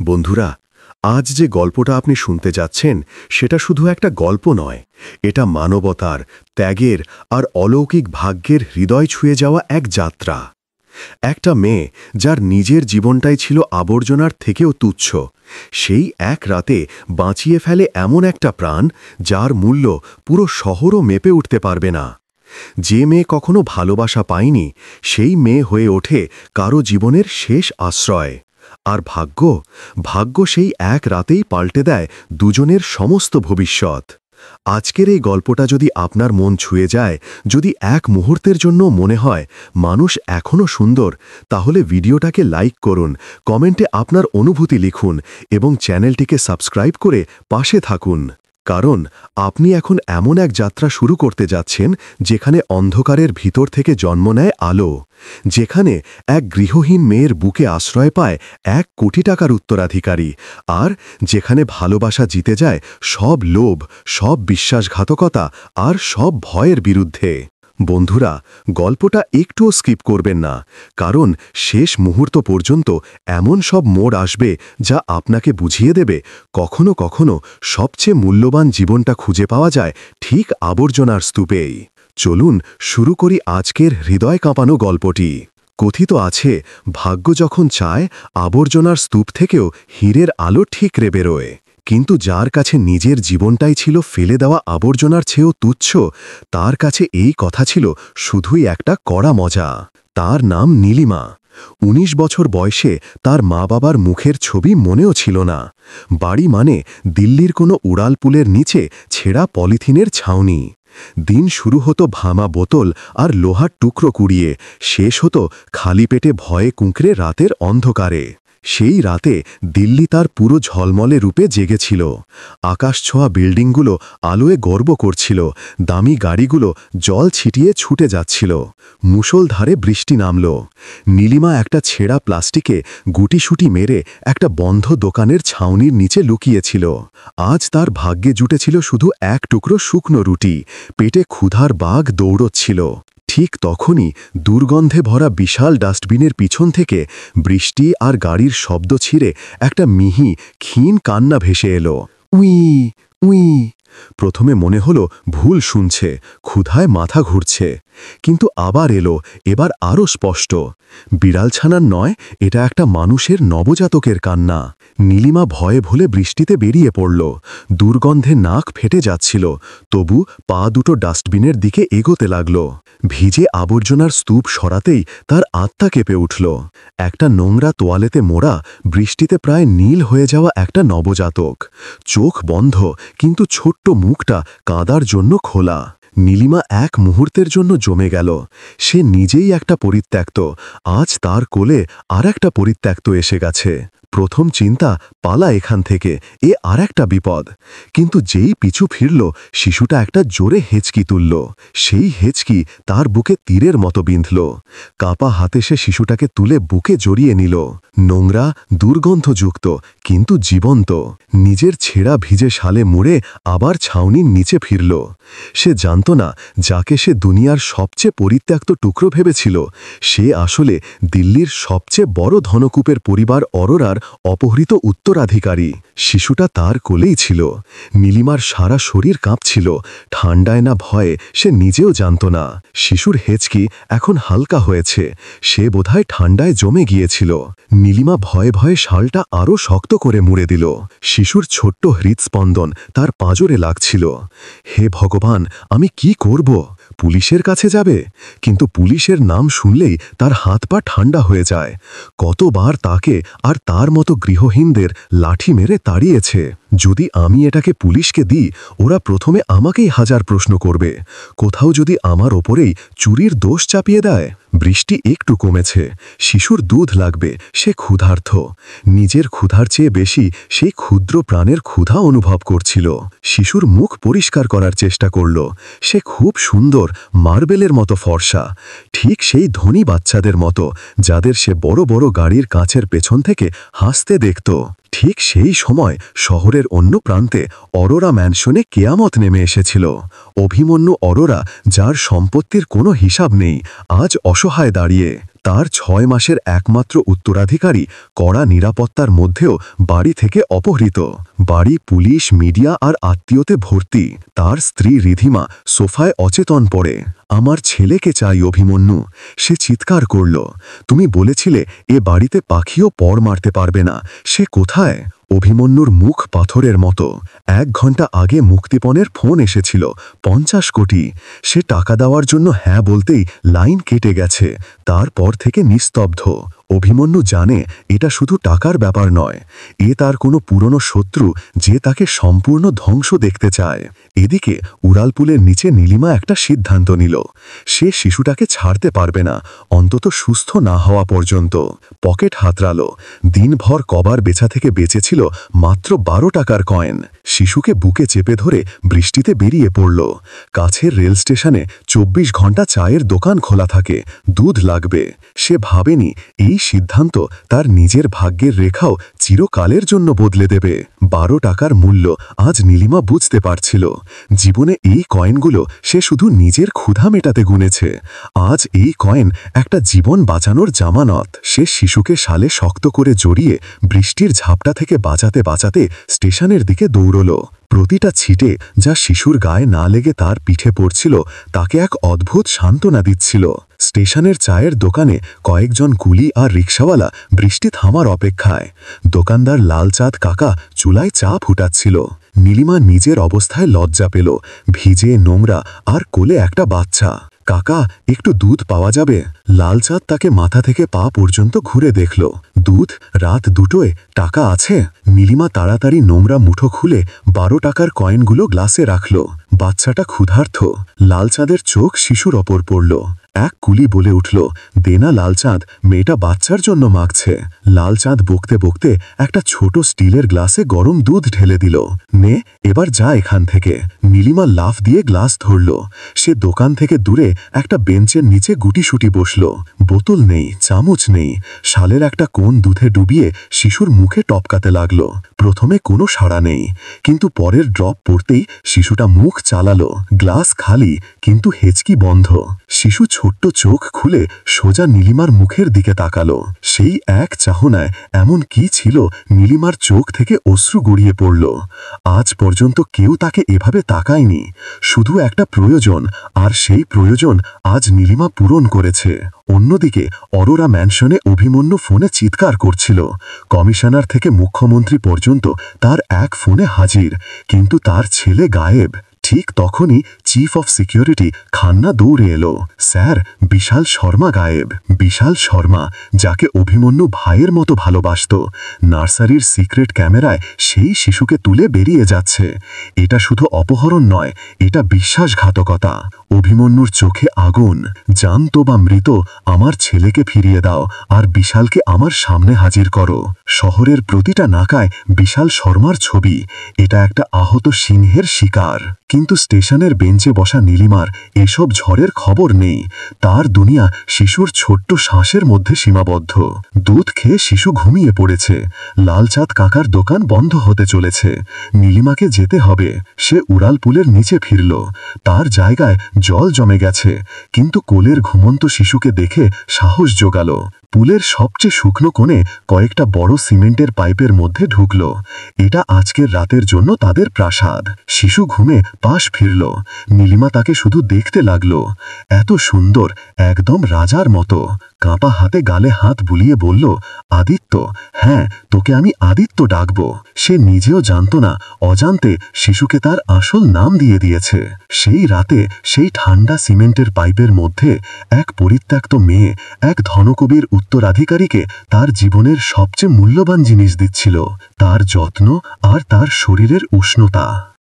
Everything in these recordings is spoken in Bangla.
বন্ধুরা, আজ যে গল্পটা আপনি শুনতে যাচ্ছেন সেটা শুধু একটা গল্প নয়, এটা মানবতার, ত্যাগের আর অলৌকিক ভাগ্যের হৃদয় ছুঁয়ে যাওয়া এক যাত্রা। একটা মেয়ে যার নিজের জীবনটাই ছিল আবর্জনার থেকেও তুচ্ছ, সেই এক রাতে বাঁচিয়ে ফেলে এমন একটা প্রাণ যার মূল্য পুরো শহরও মেপে উঠতে পারবে না। যে মেয়ে কখনো ভালোবাসা পায়নি, সেই মেয়ে হয়ে ওঠে কারো জীবনের শেষ আশ্রয়। আর ভাগ্য সেই এক রাতেই পাল্টে দেয় দুজনের সমস্ত ভবিষ্যৎ। আজকের এই গল্পটা যদি আপনার মন ছুঁয়ে যায়, যদি এক মুহূর্তের জন্য মনে হয় মানুষ এখনও সুন্দর, তাহলে ভিডিওটাকে লাইক করুন, কমেন্টে আপনার অনুভূতি লিখুন এবং চ্যানেলটিকে সাবস্ক্রাইব করে পাশে থাকুন। কারণ আপনি এখন এমন এক যাত্রা শুরু করতে যাচ্ছেন যেখানে অন্ধকারের ভিতর থেকে জন্ম নেয় আলো, যেখানে এক গৃহহীন মেয়ের বুকে আশ্রয় পায় 1 কোটি টাকার উত্তরাধিকারী, আর যেখানে ভালোবাসা জিতে যায় সব লোভ, সব বিশ্বাসঘাতকতা আর সব ভয়ের বিরুদ্ধে। বন্ধুরা, গল্পটা একটুও স্কিপ করবেন না, কারণ শেষ মুহূর্ত পর্যন্ত এমন সব মোড় আসবে যা আপনাকে বুঝিয়ে দেবে কখনো কখনো সবচেয়ে মূল্যবান জীবনটা খুঁজে পাওয়া যায় ঠিক আবর্জনার স্তূপেই। চলুন শুরু করি আজকের হৃদয় কাঁপানো গল্পটি। কথিত আছে, ভাগ্য যখন চায়, আবর্জনার স্তূপ থেকেও হীরের আলো ঠিকরে বেরোয়। কিন্তু যার কাছে নিজের জীবনটাই ছিল ফেলে দেওয়া আবর্জনার চেয়েও তুচ্ছ, তার কাছে এই কথা ছিল শুধুই একটা কড়া মজা। তার নাম নীলিমা। 19 বছর বয়সে তার মা বাবার মুখের ছবি মনেও ছিল না। বাড়ি মানে দিল্লির কোনো উড়ালপুলের নিচে ছেঁড়া পলিথিনের ছাউনি। দিন শুরু হতো ভামা বোতল আর লোহার টুকরো কুড়িয়ে, শেষ হতো খালি পেটে ভয়ে কুঁকড়ে রাতের অন্ধকারে। সেই রাতে দিল্লি তার পুরো ঝলমলে রূপে জেগেছিল। আকাশছোঁয়া বিল্ডিংগুলো আলোয় গর্ব করছিল, দামি গাড়িগুলো জল ছিটিয়ে ছুটে যাচ্ছিল। মুষলধারে বৃষ্টি নামল। নীলিমা একটা ছেঁড়া প্লাস্টিকে গুটিসুটি মেরে একটা বন্ধ দোকানের ছাউনির নিচে লুকিয়েছিল। আজ তার ভাগ্যে জুটেছিল শুধু 1 টুকরো শুকনো রুটি, পেটে ক্ষুধার বাঘ দৌড়চ্ছিল। ঠিক তখনই দুর্গন্ধে ভরা বিশাল ডাস্টবিনের পিছন থেকে বৃষ্টি আর গাড়ির শব্দ ছিঁড়ে একটা মিহি ক্ষীণ কান্না ভেসে এলো। We we. প্রথমে মনে হলো ভুল শুনছে, ক্ষুধায় মাথা ঘুরছে, কিন্তু আবার এলো, এবার আরও স্পষ্ট। বিড়ালছানার নয়, এটা একটা মানুষের নবজাতকের কান্না। নীলিমা ভয়ে ভুলে বৃষ্টিতে বেরিয়ে পড়ল। দুর্গন্ধে নাক ফেটে যাচ্ছিল, তবু পা দুটো ডাস্টবিনের দিকে এগোতে লাগল। ভিজে আবর্জনার স্তূপ সরাতেই তার আত্মা কেঁপে উঠল। একটা নোংরা তোয়ালেতে মোড়া, বৃষ্টিতে প্রায় নীল হয়ে যাওয়া একটা নবজাতক। চোখ বন্ধ, কিন্তু ছোট্ট মুখটা কাঁদার জন্য খোলা। নীলিমা এক মুহূর্তের জন্য জমে গেল। সে নিজেই একটা পরিত্যক্ত, আজ তার কোলে আর একটা পরিত্যক্ত এসে গেছে। প্রথম চিন্তা, পালা এখান থেকে, এ আর একটা বিপদ। কিন্তু যেই পিছু ফিরল, শিশুটা একটা জোরে হেঁচকি তুলল। সেই হেঁচকি তার বুকে তীরের মতো বিঁধল। কাপা হাতে সে শিশুটাকে তুলে বুকে জড়িয়ে নিল। নোংরা, দুর্গন্ধযুক্ত, কিন্তু জীবন্ত। নিজের ছেঁড়া ভিজে শালে মুড়ে আবার ছাউনির নিচে ফিরল। সে জানত না, যাকে সে দুনিয়ার সবচেয়ে পরিত্যক্ত টুকরো ভেবেছিল, সে আসলে দিল্লির সবচেয়ে বড় ধনকূপের পরিবার অরোরার অপহৃত উত্তরাধিকারী। শিশুটা তার কোলেই ছিল। নীলিমার সারা শরীর কাঁপছিল, ঠান্ডায় না ভয়ে সে নিজেও জানত না। শিশুর হেঁচকি এখন হালকা হয়েছে, সে বোধহয় ঠান্ডায় জমে গিয়েছিল। নীলিমা ভয়ে ভয়ে শালটা আরও শক্ত করে মুড়ে দিল। শিশুর ছোট্ট হৃৎস্পন্দন তার পাঁজরে লাগছিল। হে ভগবান, আমি কি করব? পুলিশের কাছে যাবে? কিন্তু পুলিশের নাম শুনলেই তার হাত পা ঠান্ডা হয়ে যায়। কতবার তাকে আর তার মতো গৃহহীনদের লাঠি মেরে তাড়িয়েছে। যদি আমি এটাকে পুলিশকে দিই, ওরা প্রথমে আমাকেই হাজার প্রশ্ন করবে। কোথাও যদি আমার ওপরেই চুরির দোষ চাপিয়ে দেয়। বৃষ্টি একটু কমেছে, শিশুর দুধ লাগবে, সে ক্ষুধার্ত। নিজের ক্ষুধার চেয়ে বেশি সেই ক্ষুদ্র প্রাণের ক্ষুধা অনুভব করছিল। শিশুর মুখ পরিষ্কার করার চেষ্টা করল। সে খুব সুন্দর, মার্বেলের মতো ফর্সা, ঠিক সেই ধনী বাচ্চাদের মতো যাদের সে বড় বড় গাড়ির কাঁচের পেছন থেকে হাসতে দেখত। ঠিক সেই সময় শহরের অন্য প্রান্তে অরোরা ম্যানশনে কেয়ামত নেমে এসেছিল। অভিমন্যু অরোরা, যার সম্পত্তির কোনো হিসাব নেই, আজ অসহায় দাঁড়িয়ে। তার ৬ মাসের একমাত্র উত্তরাধিকারী কড়া নিরাপত্তার মধ্যেও বাড়ি থেকে অপহৃত। বাড়ি পুলিশ, মিডিয়া আর আত্মীয়তে ভর্তি। তার স্ত্রী রিধিমা সোফায় অচেতন পড়ে। আমার ছেলেকে চাই অভিমন্যু, সে চিৎকার করল। তুমি বলেছিলে এ বাড়িতে পাখিও পর মারতে পারবে না, সে কোথায়? অভিমন্যুর মুখ পাথরের মতো। ১ ঘন্টা আগে মুক্তিপণের ফোন এসেছিল, ৫০ কোটি। সে টাকা দেওয়ার জন্য হ্যাঁ বলতেই লাইন কেটে গেছে। তারপর থেকে নিস্তব্ধ। অভিমন্যু জানে এটা শুধু টাকার ব্যাপার নয়, এ তার কোনো পুরনো শত্রু যে তাকে সম্পূর্ণ ধ্বংস দেখতে চায়। এদিকে উড়ালপুলের নিচে নীলিমা একটা সিদ্ধান্ত নিল। সে শিশুটাকে ছাড়তে পারবে না, অন্তত সুস্থ না হওয়া পর্যন্ত। পকেট হাতড়াল। দিনভর কবার বেচা থেকে বেঁচেছিল মাত্র ১২ টাকার কয়েন। শিশুকে বুকে চেপে ধরে বৃষ্টিতে বেরিয়ে পড়ল। কাছের রেল স্টেশনে ২৪ ঘন্টা চায়ের দোকান খোলা থাকে, দুধ লাগবে। সে ভাবেনি এই সিদ্ধান্ত তার নিজের ভাগ্যের রেখাও চিরকালের জন্য বদলে দেবে। ১২ টাকার মূল্য আজ নীলিমা বুঝতে পারছিল। জীবনে এই কয়েনগুলো সে শুধু নিজের ক্ষুধা মেটাতে গুনেছে। আজ এই কয়েন একটা জীবন বাঁচানোর জামানত। সে শিশুকে শালে শক্ত করে জড়িয়ে বৃষ্টির ঝাপটা থেকে বাঁচাতে বাঁচাতে স্টেশনের দিকে দৌড়ল। প্রতিটা ছিটে যা শিশুর গায়ে না লেগে তার পিঠে পড়ছিল তাকে এক অদ্ভুত সান্ত্বনা দিচ্ছিল। স্টেশনের চায়ের দোকানে কয়েকজন কুলি আর রিকশাওয়ালা বৃষ্টি থামার অপেক্ষায়। দোকানদার লালচাঁদ কাকা চুলায় চা ফুটাচ্ছিল। নীলিমা নিজের অবস্থায় লজ্জা পেল। ভিজে, নোংরা আর কোলে একটা বাচ্চা। কাকা, একটু দুধ পাওয়া যাবে? লালচাঁদ তাকে মাথা থেকে পা পর্যন্ত ঘুরে দেখল। দুধ? রাত ২টোয়? টাকা আছে? নীলিমা তাড়াতাড়ি নোংরা মুঠো খুলে ১২ টাকার কয়েনগুলো গ্লাসে রাখল। বাচ্চাটা ক্ষুধার্ত। লালচাঁদের চোখ শিশুর ওপর পড়ল। এক কুলি বলে উঠল, দে না লালচাঁদ, মেয়েটা বাচ্চার জন্য মাগছে। লালচাঁদ বকতে বকতে একটা ছোট স্টিলের গ্লাসে গরম দুধ ঢেলে দিল। নে, এবার যা এখান থেকে। নীলিমা লাফ দিয়ে গ্লাস ধরল। সে দোকান থেকে দূরে একটা বেঞ্চের নিচে গুটিসুটি বসল। বোতল নেই, চামচ নেই। শালের একটা কোণ দুধে ডুবিয়ে শিশুর মুখে টপকাতে লাগল। প্রথমে কোনো সাড়া নেই, কিন্তু পরের ড্রপ পড়তেই শিশুটা মুখ চালালো। গ্লাস খালি, কিন্তু হেঁচকি বন্ধ। শিশু ছোট্ট চোখ খুলে সোজা নীলিমার মুখের দিকে তাকালো। সেই এক চাহনায় এমন কি ছিল নীলিমার চোখ থেকে অশ্রু গড়িয়ে পড়ল। আজ পর্যন্ত কেউ তাকে এভাবে তাকায়নি। শুধু একটা প্রয়োজন, আর সেই প্রয়োজন আজ নীলিমা পূরণ করেছে। অন্যদিকে অরোরা ম্যানশনে অভিমন্যু ফোনে চিৎকার করছিল। কমিশনার থেকে মুখ্যমন্ত্রী পর্যন্ত তার এক ফোনে হাজির, কিন্তু তার ছেলে গায়েব। ঠিক তখনই চিফ অফ সিকিউরিটি খান্না দৌড়ে এলো। স্যার, বিশাল শর্মা গায়েব। বিশাল শর্মা, যাকে অভিমন্যু ভাইয়ের মতো ভালোবাসত, নার্সারির সিক্রেট ক্যামেরায় সেই শিশুকে তুলে বেরিয়ে যাচ্ছে। এটা শুধু অপহরণ নয়, এটা বিশ্বাসঘাতকতা। অভিমন্যুর চোখে আগুন। জানতো বা মৃত, আমার ছেলেকে ফিরিয়ে দাও, আর বিশালকে আমার সামনে হাজির করো। শহরের প্রতিটা নাকায় বিশাল শর্মার ছবি। এটা একটা আহত সিংহের শিকার। কিন্তু স্টেশনের বেঞ্চে বসা নীলিমার এসব ঝড়ের খবর নেই। তার দুনিয়া শিশুর ছোট্ট শ্বাসের মধ্যে সীমাবদ্ধ। দুধ খেয়ে শিশু ঘুমিয়ে পড়েছে। লালচাঁদ কাকার দোকান বন্ধ হতে চলেছে। নীলিমাকে যেতে হবে। সে উড়ালপুলের নিচে ফিরল। তার জায়গায় জল জমে গেছে, কিন্তু কোলের ঘুমন্ত শিশুকে দেখে সাহস জোগাল। পুলের সবচেয়ে শুকনো কোণে কয়েকটা বড় সিমেন্টের পাইপের মধ্যে ঢুকল। এটা আজকের রাতের জন্য তাদের প্রাসাদ। শিশু ঘুমে পাশ ফিরল। নীলিমা তাকে শুধু দেখতে লাগল। এত সুন্দর, একদম রাজার মতো। কাঁপা হাতে গালে হাত বুলিয়ে বলল, আদিত্য। হ্যাঁ, তোকে আমি আদিত্য ডাকব। সে নিজেও জানত না, অজান্তে শিশুকে তার আসল নাম দিয়ে দিয়েছে। সেই রাতে সেই ঠান্ডা সিমেন্টের পাইপের মধ্যে এক পরিত্যক্ত মেয়ে এক ধনকবির উত্তরাধিকারীকে তার জীবনের সবচেয়ে মূল্যবান জিনিস দিচ্ছিল, তার যত্ন আর তার শরীরের উষ্ণতা।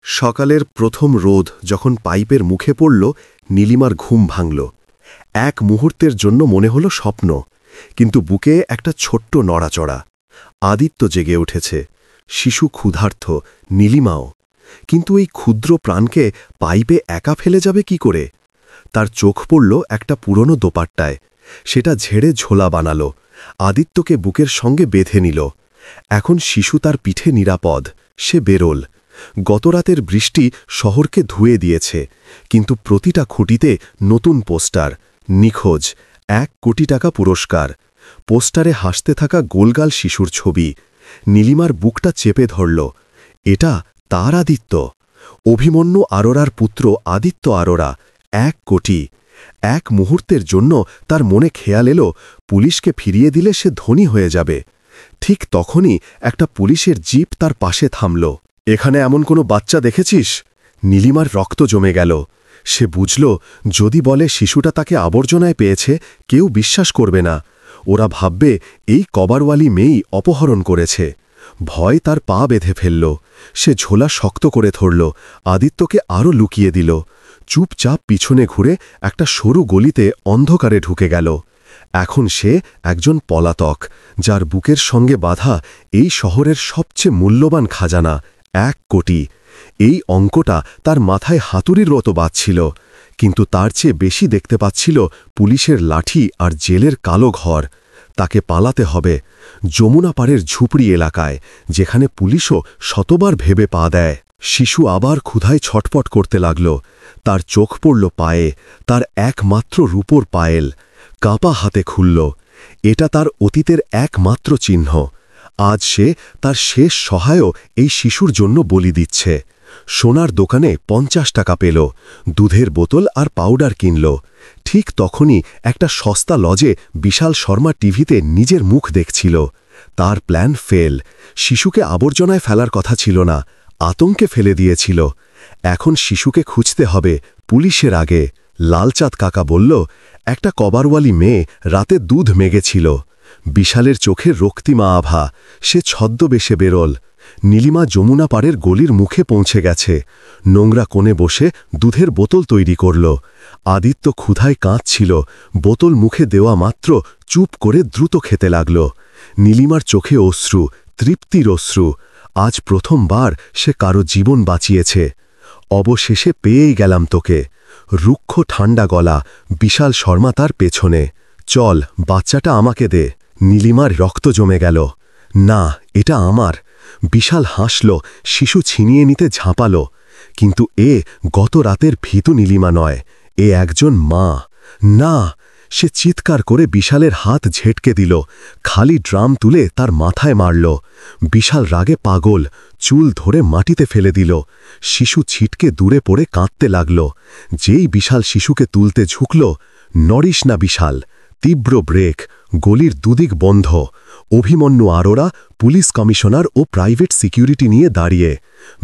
সকালের প্রথম রোদ যখন পাইপের মুখে পড়ল, নীলিমার ঘুম ভাঙল। এক মুহূর্তের জন্য মনে হলো স্বপ্ন, কিন্তু বুকে একটা ছোট্ট নড়াচড়া। আদিত্য জেগে উঠেছে, শিশু ক্ষুধার্ত, নীলিমাও। কিন্তু এই ক্ষুদ্র প্রাণকে পাইপে একা ফেলে যাবে কি করে? তার চোখ পড়ল একটা পুরনো দোপাট্টায়। সেটা ঝেড়ে ঝোলা বানালো, আদিত্যকে বুকের সঙ্গে বেঁধে নিল। এখন শিশু তার পিঠে নিরাপদ। সে বেরোল। গতরাতের বৃষ্টি শহরকে ধুয়ে দিয়েছে, কিন্তু প্রতিটা খুঁটিতে নতুন পোস্টার, নিখোঁজ, 1 কোটি টাকা পুরস্কার। পোস্টারে হাসতে থাকা গোলগাল শিশুর ছবি। নীলিমার বুকটা চেপে ধরল। এটা তার আদিত্য। অভিমন্যু আরোরার পুত্র আদিত্য আরোরা। 1 কোটি। এক মুহূর্তের জন্য তার মনে খেয়াল এলো পুলিশকে ফিরিয়ে দিলে সে ধনী হয়ে যাবে। ঠিক তখনই একটা পুলিশের জিপ তার পাশে থামল। এখানে এমন কোনো বাচ্চা দেখেছিস? নীলিমার রক্ত জমে গেল। সে বুঝল যদি বলে শিশুটা তাকে আবর্জনায় পেয়েছে কেউ বিশ্বাস করবে না। ওরা ভাববে এই কবারওয়ালি মেয়েই অপহরণ করেছে। ভয় তার পা বেঁধে ফেলল। সে ঝোলা শক্ত করে ধরল, আদিত্যকে আরও লুকিয়ে দিল। চুপচাপ পিছনে ঘুরে একটা সরু গলিতে অন্ধকারে ঢুকে গেল। এখন সে একজন পলাতক, যার বুকের সঙ্গে বাঁধা এই শহরের সবচেয়ে মূল্যবান খাজানা 1 কোটি। এই অঙ্কটা তার মাথায় হাতুড়ির মতো বাজছিল, কিন্তু তার চেয়ে বেশি দেখতে পাচ্ছিল পুলিশের লাঠি আর জেলের কালো ঘর। তাকে পালাতে হবে যমুনা পাড়ের ঝুপড়ি এলাকায়, যেখানে পুলিশও শতবার ভেবে পা দেয়। শিশু আবার ক্ষুধায় ছটপট করতে লাগল। তার চোখ পড়ল পায়ে, তার একমাত্র রূপোর পায়েল। কাঁপা হাতে খুলল। এটা তার অতীতের একমাত্র চিহ্ন। আজ সে তার শেষ সহায়ও এই শিশুর জন্য বলি দিচ্ছে। সোনার দোকানে 50 টাকা পেল, দুধের বোতল আর পাউডার কিনল। ঠিক তখনই একটা সস্তা লজে বিশাল শর্মা টিভিতে নিজের মুখ দেখছিল। তার প্ল্যান ফেল। শিশুকে আবর্জনায় ফেলার কথা ছিল না, আতঙ্কে ফেলে দিয়েছিল। এখন শিশুকে খুঁজতে হবে পুলিশের আগে। লালচাঁদ কাকা বলল, একটা কবারওয়ালি মেয়ে রাতে দুধ মেগেছিল। বিশালের চোখে রক্তিমা আভা। সে ছদ্মবেশে বেরোল। নীলিমা যমুনা পাড়ের গলির মুখে পৌঁছে গেছে। নোংরা কোণে বসে দুধের বোতল তৈরি করল। আদিত্য ক্ষুধায় কাঁদছিল। বোতল মুখে দেওয়া মাত্র চুপ করে দ্রুত খেতে লাগল। নীলিমার চোখে অশ্রু, তৃপ্তির অশ্রু। আজ প্রথমবার সে কারো জীবন বাঁচিয়েছে। অবশেষে পেয়েই গেলাম তোকে। রুক্ষ ঠান্ডা গলা, বিশাল শর্মা তার পেছনে। চল, বাচ্চাটা আমাকে দে। নীলিমার রক্ত জমে গেল। না, এটা আমার। বিশাল হাসল, শিশু ছিনিয়ে নিতে ঝাঁপাল। কিন্তু এ গত রাতের ভীতু নীলিমা নয়, এ একজন মা। না! সে চিৎকার করে বিশালের হাত ঝেটকে দিল। খালি ড্রাম তুলে তার মাথায় মারল। বিশাল রাগে পাগল, চুল ধরে মাটিতে ফেলে দিল। শিশু ছিটকে দূরে পড়ে কাঁদতে লাগল। যেই বিশাল শিশুকে তুলতে ঝুঁকল, নড়িস না বিশাল। তীব্র ব্রেক, গলির দুদিক বন্ধ। অভিমন্যু আরোরা, পুলিশ কমিশনার ও প্রাইভেট সিকিউরিটি নিয়ে দাঁড়িয়ে।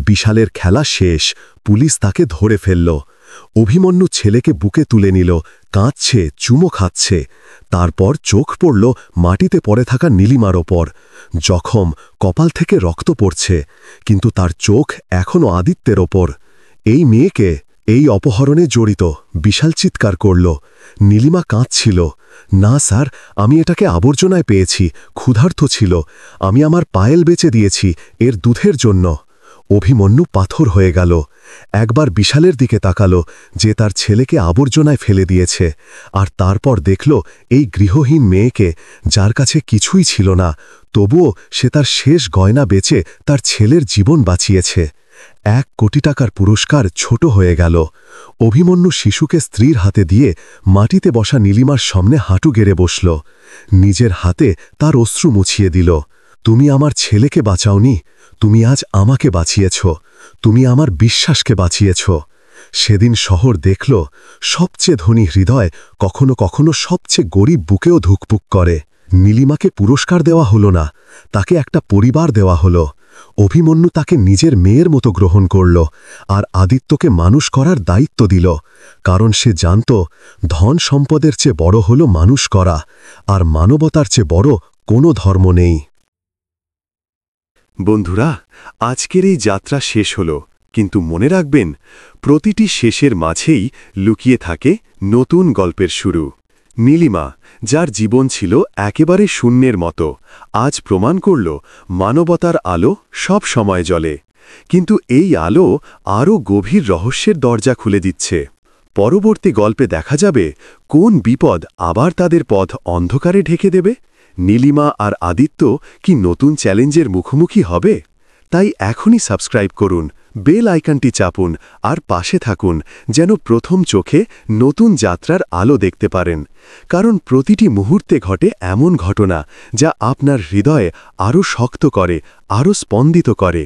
বিশালের খেলা শেষ, পুলিশ তাকে ধরে ফেলল। অভিমন্যু ছেলেকে বুকে তুলে নিল, কাঁদছে, চুমো খাচ্ছে। তারপর চোখ পড়ল মাটিতে পড়ে থাকা নীলিমার ওপর। জখম, কপাল থেকে রক্ত পড়ছে, কিন্তু তার চোখ এখনও আদিত্যের ওপর। এই মেয়েকে এই অপহরণে জড়িত। বিশাল চিৎকার করল। নীলিমা কাঁদছিল। না স্যার, আমি এটাকে আবর্জনায় পেয়েছি, ক্ষুধার্ত ছিল। আমি আমার পায়েল বেচে দিয়েছি এর দুধের জন্য। অভিমন্যু পাথর হয়ে গেল। একবার বিশালের দিকে তাকালো, যে তার ছেলেকে আবর্জনায় ফেলে দিয়েছে, আর তারপর দেখল এই গৃহহীন মেয়েকে, যার কাছে কিছুই ছিল না, তবুও সে তার শেষ গয়না বেচে তার ছেলের জীবন বাঁচিয়েছে। 1 কোটি টাকার পুরস্কার ছোট হয়ে গেল। অভিমন্যু শিশুকে স্ত্রীর হাতে দিয়ে মাটিতে বসা নীলিমার সামনে হাঁটু গেড়ে বসল। নিজের হাতে তার অশ্রু মুছিয়ে দিল। তুমি আমার ছেলেকে বাঁচাওনি, তুমি আজ আমাকে বাঁচিয়েছ। তুমি আমার বিশ্বাসকে বাঁচিয়েছ। সেদিন শহর দেখল সবচেয়ে ধনী হৃদয় কখনো কখনো সবচেয়ে গরিব বুকেও ধুকপুক করে। নীলিমাকে পুরস্কার দেওয়া হলো না, তাকে একটা পরিবার দেওয়া হলো। অভিমন্যু তাকে নিজের মেয়ের মতো গ্রহণ করল, আর আদিত্যকে মানুষ করার দায়িত্ব দিল। কারণ সে জানত ধন সম্পদের চেয়ে বড় হল মানুষ করা, আর মানবতার চেয়ে বড় কোনো ধর্ম নেই। বন্ধুরা, আজকের এই যাত্রা শেষ হল, কিন্তু মনে রাখবেন, প্রতিটি শেষের মাঝেই লুকিয়ে থাকে নতুন গল্পের শুরু। নীলিমা, যার জীবন ছিল একেবারে শূন্যের মতো, আজ প্রমাণ করল মানবতার আলো সব সময় জ্বলে। কিন্তু এই আলো আরও গভীর রহস্যের দরজা খুলে দিচ্ছে। পরবর্তী গল্পে দেখা যাবে কোন বিপদ আবার তাদের পথ অন্ধকারে ঢেকে দেবে। নীলিমা আর আদিত্য কি নতুন চ্যালেঞ্জের মুখোমুখি হবে? তাই এখনই সাবস্ক্রাইব করুন, বেল আইকনটি চাপুন আর পাশে থাকুন যেন প্রথম চোখে নতুন যাত্রার আলো দেখতে পারেন, কারণ প্রতিটি মুহূর্তে ঘটে এমন ঘটনা যা আপনার হৃদয়ে আরও শক্ত করে, আরও স্পন্দিত করে।